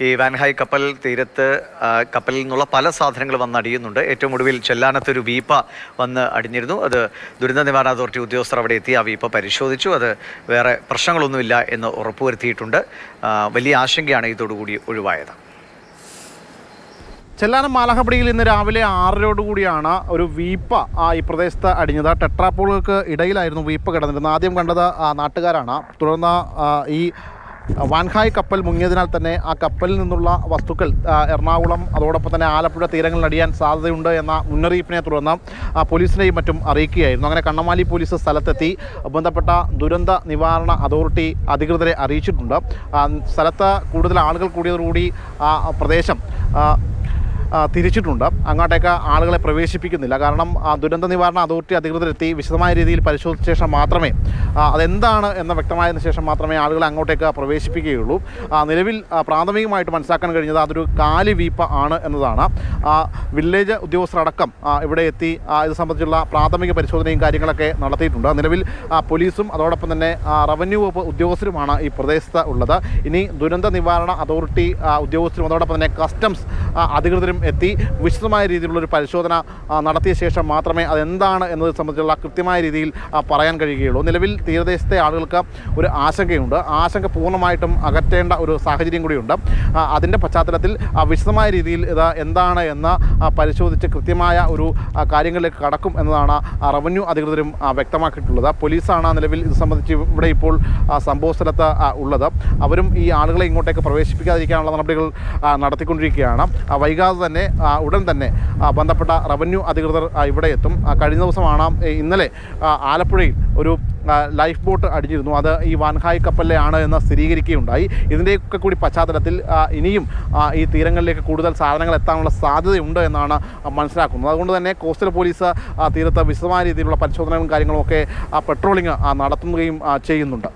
ഈ വാൻഹായ് കപ്പൽ തീരത്ത് കപ്പലിൽ നിന്നുള്ള പല സാധനങ്ങൾ വന്നടിയുന്നുണ്ട്. ഏറ്റവും ഒടുവിൽ ചെല്ലാനത്തൊരു വീപ്പ വന്ന് അടിഞ്ഞിരുന്നു. അത് ദുരന്ത നിവാരണ അതോറിറ്റി ഉദ്യോഗസ്ഥർ അവിടെ എത്തി ആ വീപ്പ പരിശോധിച്ചു. അത് വേറെ പ്രശ്നങ്ങളൊന്നുമില്ല എന്ന് ഉറപ്പുവരുത്തിയിട്ടുണ്ട്. വലിയ ആശങ്കയാണ് ഇതോടുകൂടി ഒഴിവായത്. ചെല്ലാനം മാലഹപ്പടിയിൽ ഇന്ന് രാവിലെ 6:00 കൂടിയാണ് ഒരു വീപ്പ ഈ പ്രദേശത്ത് അടിഞ്ഞത്. ടെട്രാപ്പോളുകൾക്ക് ഇടയിലായിരുന്നു വീപ്പ കിടന്നിരുന്നത്. ആദ്യം കണ്ടത് നാട്ടുകാരാണ്. തുടർന്ന് ഈ വാൻഹായ് കപ്പൽ മുങ്ങിയതിനാൽ തന്നെ ആ കപ്പലിൽ നിന്നുള്ള വസ്തുക്കൾ എറണാകുളം അതോടൊപ്പം തന്നെ ആലപ്പുഴ തീരങ്ങളിൽ അടിയാൻ സാധ്യതയുണ്ട് എന്ന മുന്നറിയിപ്പിനെ തുടർന്ന് പോലീസിനെയും മറ്റും അറിയിക്കുകയായിരുന്നു. അങ്ങനെ കണ്ണമാലി പോലീസ് സ്ഥലത്തെത്തി ബന്ധപ്പെട്ട ദുരന്ത നിവാരണ അതോറിറ്റി അധികൃതരെ അറിയിച്ചിട്ടുണ്ട്. സ്ഥലത്ത് കൂടുതൽ ആളുകൾ കൂടിയതോടുകൂടി പ്രദേശം തിരിച്ചിട്ടുണ്ട്. അങ്ങോട്ടേക്ക് ആളുകളെ പ്രവേശിപ്പിക്കുന്നില്ല. കാരണം ദുരന്ത നിവാരണ അതോറിറ്റി അധികൃതരെത്തി വിശദമായ രീതിയിൽ പരിശോധിച്ച ശേഷം മാത്രമേ അതെന്താണ് എന്ന് വ്യക്തമായതിനു ശേഷം മാത്രമേ ആളുകളെ അങ്ങോട്ടേക്ക് പ്രവേശിപ്പിക്കുകയുള്ളൂ. നിലവിൽ പ്രാഥമികമായിട്ട് മനസ്സിലാക്കാൻ കഴിഞ്ഞത് അതൊരു കാലി വീപ്പ ആണ് എന്നതാണ്. വില്ലേജ് ഉദ്യോഗസ്ഥരടക്കം ഇവിടെ എത്തി ഇത് സംബന്ധിച്ചുള്ള പ്രാഥമിക പരിശോധനയും കാര്യങ്ങളൊക്കെ നടത്തിയിട്ടുണ്ട്. നിലവിൽ പോലീസും അതോടൊപ്പം തന്നെ റവന്യൂ വകുപ്പ് ഉദ്യോഗസ്ഥരുമാണ് ഈ പ്രദേശത്ത് ഉള്ളത്. ഇനി ദുരന്ത നിവാരണ അതോറിറ്റി ഉദ്യോഗസ്ഥരും അതോടൊപ്പം തന്നെ കസ്റ്റംസ് അധികൃതരും എത്തി വിശദമായ രീതിയിലുള്ളൊരു പരിശോധന നടത്തിയ ശേഷം മാത്രമേ അതെന്താണ് എന്നത് സംബന്ധിച്ചുള്ള കൃത്യമായ രീതിയിൽ പറയാൻ കഴിയുകയുള്ളൂ. നിലവിൽ തീരദേശത്തെ ആളുകൾക്ക് ഒരു ആശങ്കയുണ്ട്. ആശങ്ക പൂർണ്ണമായിട്ടും അകറ്റേണ്ട ഒരു സാഹചര്യം കൂടിയുണ്ട്. അതിൻ്റെ പശ്ചാത്തലത്തിൽ വിശദമായ രീതിയിൽ ഇത് എന്താണ് എന്ന് പരിശോധിച്ച് കൃത്യമായ ഒരു കാര്യങ്ങളിലേക്ക് കടക്കും എന്നതാണ് റവന്യൂ അധികൃതരും വ്യക്തമാക്കിയിട്ടുള്ളത്. പോലീസാണ് നിലവിൽ ഇത് സംബന്ധിച്ച് ഇവിടെ ഇപ്പോൾ സംഭവ സ്ഥലത്ത് ഉള്ളത്. അവരും ഈ ആളുകളെ ഇങ്ങോട്ടേക്ക് പ്രവേശിപ്പിക്കാതിരിക്കാനുള്ള നടപടികൾ നടത്തിക്കൊണ്ടിരിക്കുകയാണ്. വൈകാതെ തന്നെ ഉടൻ തന്നെ ബന്ധപ്പെട്ട റവന്യൂ അധികൃതർ ഇവിടെ എത്തും. കഴിഞ്ഞ ദിവസമാണ് ഇന്നലെ ആലപ്പുഴയിൽ ഒരു ലൈഫ് ബോട്ട് അടിഞ്ഞിരുന്നു. അത് ഈ വാൻഹായ് കപ്പലിലെയാണ് എന്ന് സ്ഥിരീകരിക്കുകയുണ്ടായി. ഇതിൻ്റെയൊക്കെ കൂടി പശ്ചാത്തലത്തിൽ ഇനിയും ഈ തീരങ്ങളിലേക്ക് കൂടുതൽ സാധനങ്ങൾ എത്താനുള്ള സാധ്യതയുണ്ട് എന്നാണ് മനസ്സിലാക്കുന്നത്. അതുകൊണ്ട് തന്നെ കോസ്റ്റൽ പോലീസ് തീരത്ത് വിശദമായ രീതിയിലുള്ള പരിശോധനകളും കാര്യങ്ങളുമൊക്കെ പെട്രോളിംഗ് നടത്തുകയും ചെയ്യുന്നുണ്ട്.